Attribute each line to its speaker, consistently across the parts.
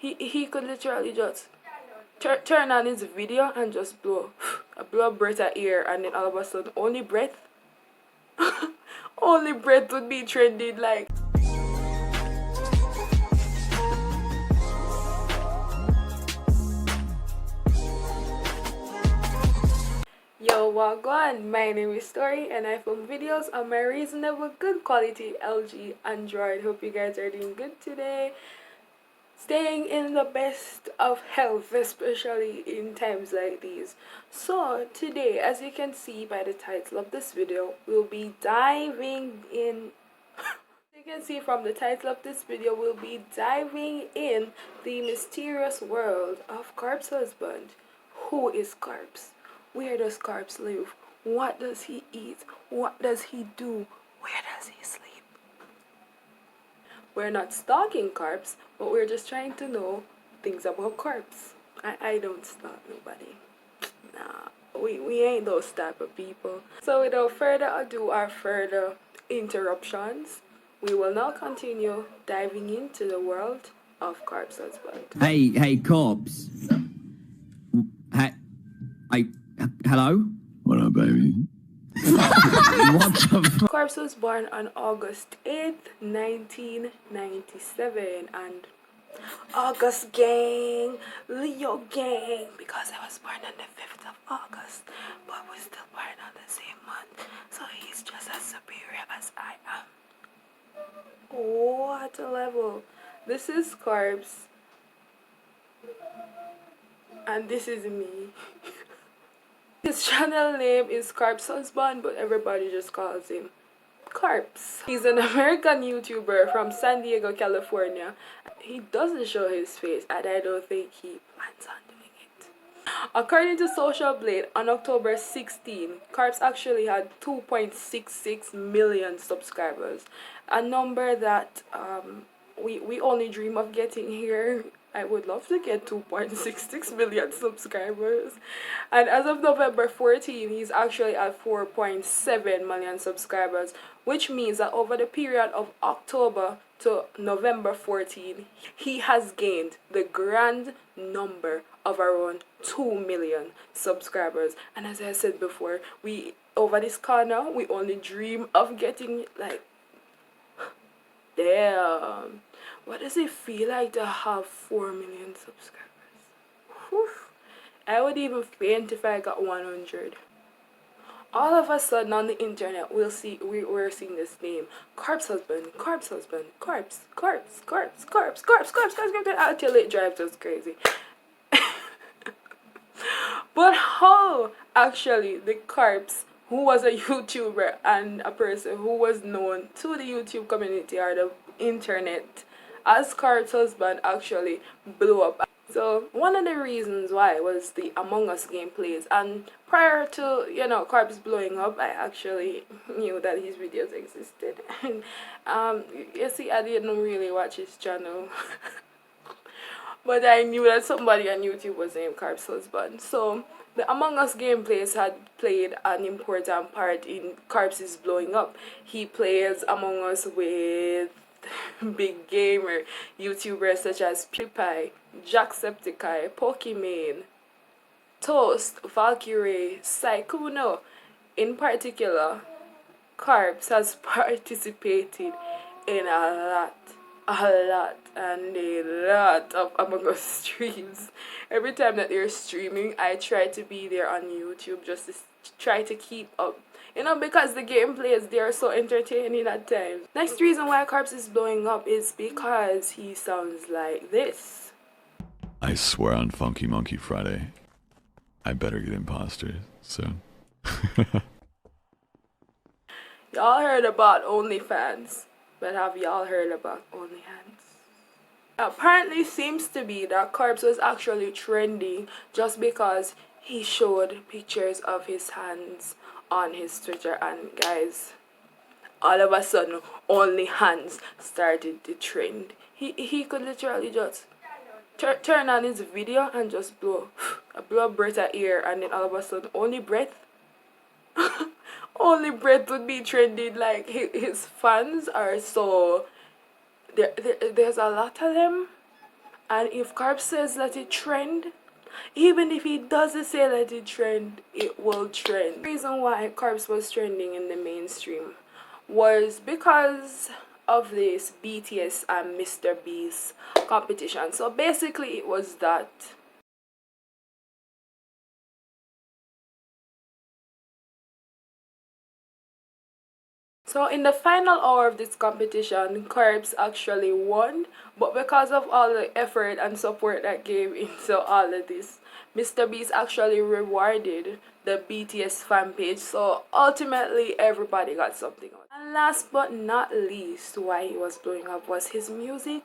Speaker 1: He could literally just turn on his video and just blow a breath of air, and then all of a sudden only breath only breath would be trending like. Yo, wagwan, my name is Story and I film videos on my reasonable good quality LG Android. Hope you guys are doing good today. Staying in the best of health, especially in times like these. So today, as you can see by the title of this video, we'll be diving in. You can see from the title of this video, we'll be diving in the mysterious world of Corpsehusband. Who is Corpse? Where does Corpse live? What does he eat? What does he do? Where does he sleep? We're not stalking Corpse, but we're just trying to know things about Corpse. I don't stalk nobody. Nah, we ain't those type of people. So without further ado or further interruptions, we will now continue diving into the world of Corpsehusband.
Speaker 2: Hey, Corpse. Hello?
Speaker 3: What up, baby?
Speaker 2: What the
Speaker 1: Corpse was born on August 8th, 1997, and August gang, Leo gang, because I was born on the 5th of August, but we're still born on the same month, so he's just as superior as I am. What a level. This is Corpse, and this is me. His channel name is Corpsehusband, but everybody just calls him Corpse. He's an American YouTuber from San Diego, California. He doesn't show his face, and I don't think he plans on doing it. According to Social Blade, on October 16, Corpse actually had 2.66 million subscribers, a number that we only dream of getting here. I would love to get 2.66 million subscribers. And as of November 14, he's actually at 4.7 million subscribers, which means that over the period of October to November 14, he has gained the grand number of around 2 million subscribers. And as I said before, we over this corner, we only dream of getting like, damn. What does it feel like to have 4 million subscribers? Whew. I would even faint if I got 100. All of a sudden on the internet, we're seeing this name, Corpsehusband, Corpsehusband, Corpse, until it drives us crazy. But how actually the Corpse, who was a YouTuber and a person who was known to the YouTube community or the internet as Corpsehusband, actually blew up. So one of the reasons why was the Among Us gameplays, and prior to Corpse blowing up, I actually knew that his videos existed. And you see, I didn't really watch his channel. But I knew that somebody on YouTube was named Corpsehusband. So the Among Us gameplays had played an important part in Corpse's blowing up. He plays Among Us with big gamer YouTubers such as PewDiePie, Jacksepticeye, Pokimane, Toast, Valkyrie, Saikuno. In particular, Corpse has participated in a lot of Among Us streams. Every time that they're streaming, I try to be there on YouTube just to try to keep up. Because the gameplays, they are so entertaining at times. Next reason why Corpse is blowing up is because he sounds like this.
Speaker 3: I swear on Funky Monkey Friday, I better get imposters soon.
Speaker 1: Y'all heard about OnlyFans, but have y'all heard about OnlyHands? Apparently seems to be that Corpse was actually trending just because he showed pictures of his hands on his Twitter, and guys, all of a sudden OnlyHands started to trend. He could literally just turn on his video and just blow a breath of air, and then all of a sudden only breath would be trending. Like his fans are so there's a lot of them, And if Corpse says let it trend, even if he doesn't say let it trend, it will trend. The reason why Corpse was trending in the mainstream was because of this BTS and Mr. Beast competition. So basically it was that. So in the final hour of this competition, Corpse actually won, but because of all the effort and support that gave into all of this, Mr. Beast actually rewarded the BTS fan page, so ultimately everybody got something out. And last but not least, why he was blowing up was his music,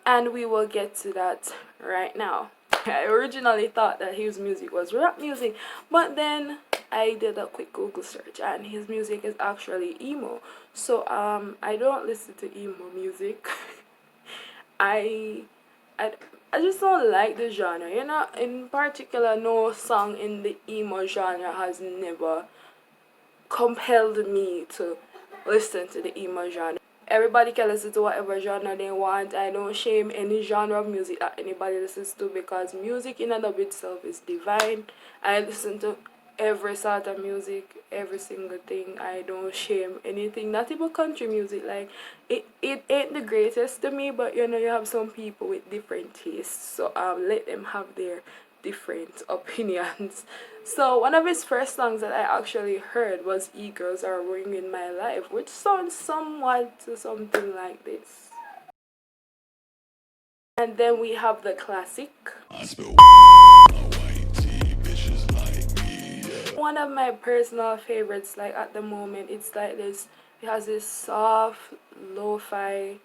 Speaker 1: and we will get to that right now. I originally thought that his music was rap music, but then I did a quick Google search and his music is actually emo. So I don't listen to emo music. I, I I just don't like the genre. You know, in particular, no song in the emo genre has never compelled me to listen to the emo genre. Everybody can listen to whatever genre they want. I don't shame any genre of music that anybody listens to because music in and of itself is divine. I listen to every sort of music, every single thing. I don't shame anything. Not even country music. Like it ain't the greatest to me, but you know you have some people with different tastes. So let them have their different opinions. So one of his first songs that I actually heard was "E-Girls Are Ruining My Life," which sounds somewhat to something like this. And then we have the classic. One of my personal favorites, like at the moment, it's like this. It has this soft, lo-fi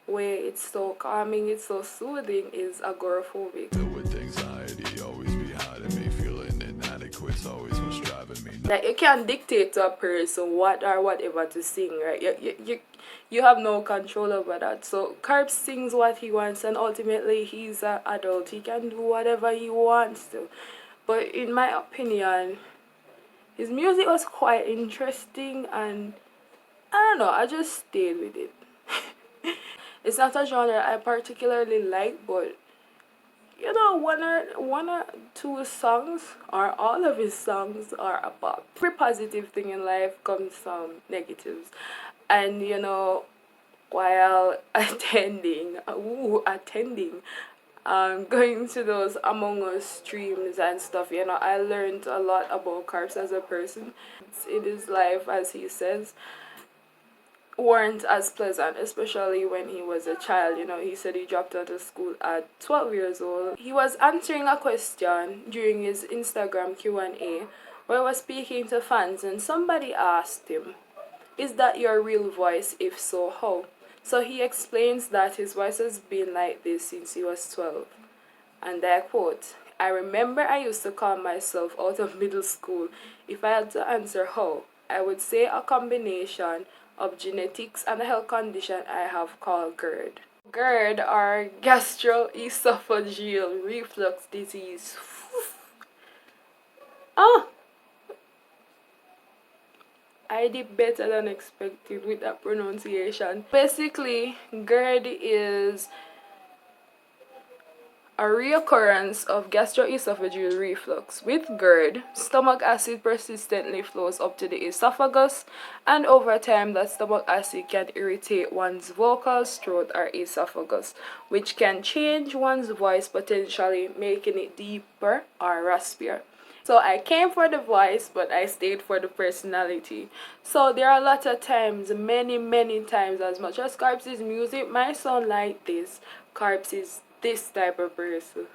Speaker 1: way. It's so calming. It's so soothing. Is agoraphobic.
Speaker 3: With anxiety, always be hiding me, feeling inadequate, always what's driving me.
Speaker 1: Like you can't dictate to a person what or whatever to sing, right? You have no control over that. So Carp sings what he wants, and ultimately he's an adult. He can do whatever he wants to. But in my opinion, his music was quite interesting, and I don't know, I just stayed with it. It's not a genre I particularly like, but you know, one or two songs or all of his songs are about every positive thing in life comes from negatives. And you know, while going to those Among Us streams and stuff, you know, I learned a lot about Carps as a person. In his life, as he says, weren't as pleasant, especially when he was a child. You know, he said he dropped out of school at 12 years old. He was answering a question during his Instagram Q&A where he was speaking to fans, and somebody asked him, "Is that your real voice? If so, how?" So he explains that his voice has been like this since he was 12. And I quote, "I remember I used to call myself out of middle school. If I had to answer how, I would say a combination of genetics and a health condition I have called GERD." GERD, or gastroesophageal reflux disease. Oh, I did better than expected with that pronunciation. Basically, GERD is a reoccurrence of gastroesophageal reflux. With GERD, stomach acid persistently flows up to the esophagus, and over time that stomach acid can irritate one's vocals, throat, or esophagus, which can change one's voice, potentially making it deeper or raspier. So I came for the voice, but I stayed for the personality. So there are a lot of times, many times, as much as Corpse's music might sound like this, Corpse is this type of person.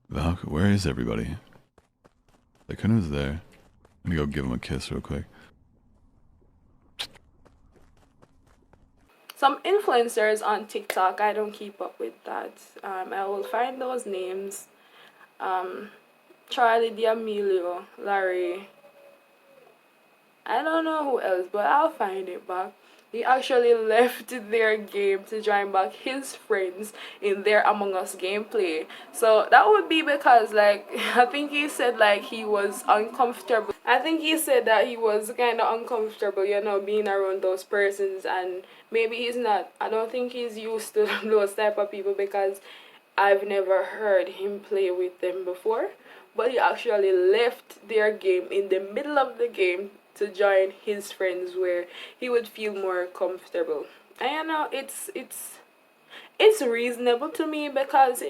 Speaker 3: Valk, where is everybody? Like, who's there? Let me go give him a kiss real quick.
Speaker 1: Some influencers on TikTok, I don't keep up with that. I will find those names. Charlie D'Amelio, Larry. I don't know who else, but I'll find it back. He actually left their game to join back his friends in their Among Us gameplay. So that would be because, like, I think he said, like, he was uncomfortable. I think he said that he was kind of uncomfortable, you know, being around those persons. And maybe he's not. I don't think he's used to those type of people because I've never heard him play with them before, but he actually left their game in the middle of the game to join his friends where he would feel more comfortable. And you know, it's reasonable to me because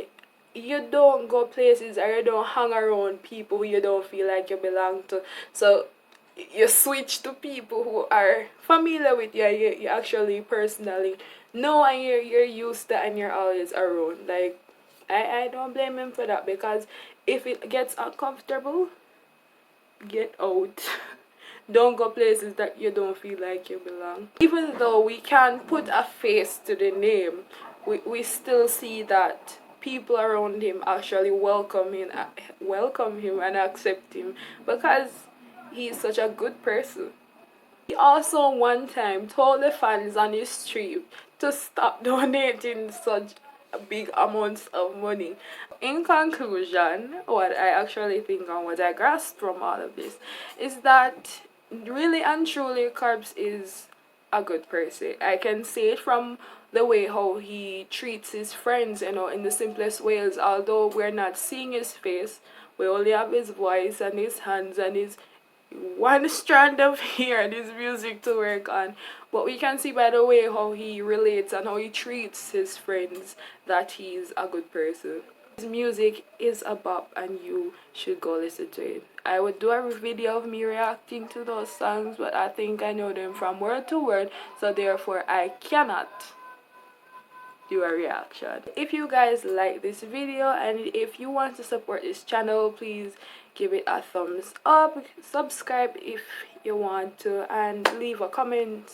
Speaker 1: you don't go places or you don't hang around people who you don't feel like you belong to. So you switch to people who are familiar with you, you actually personally know, and you're used to and you're always around. Like I don't blame him for that, because if it gets uncomfortable, get out. Don't go places that you don't feel like you belong. Even though we can put a face to the name, we still see that people around him actually welcome him and accept him because he's such a good person. He also one time told the fans on his stream to stop donating such big amounts of money. In conclusion, what I actually think and what I grasped from all of this is that really and truly Corpse is a good person. I can say it from the way how he treats his friends, you know, in the simplest ways. Although we're not seeing his face, we only have his voice and his hands and his one strand of hair and his music to work on. But we can see by the way how he relates and how he treats his friends that he's a good person. His music is a bop and you should go listen to it. I would do a video of me reacting to those songs, but I think I know them from word to word, so therefore I cannot do a reaction. If you guys like this video and if you want to support this channel, please give it a thumbs up, subscribe if you want to, and leave a comment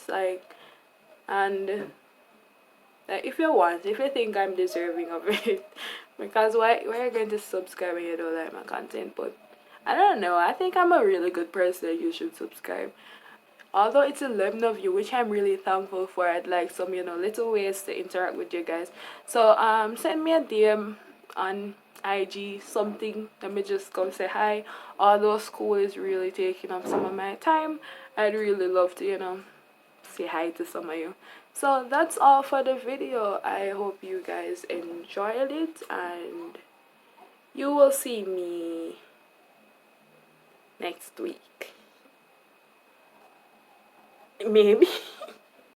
Speaker 1: if you want, if you think I'm deserving of it. Because why are you going to subscribe when you don't like my content? But I don't know, I think I'm a really good person. You should subscribe. Although it's 11 of you, which I'm really thankful for. I'd like some, you know, little ways to interact with you guys. So send me a DM on IG, something. Let me just come say hi. Although school is really taking up some of my time, I'd really love to, you know, say hi to some of you. So that's all for the video. I hope you guys enjoyed it, and you will see me next week. Maybe.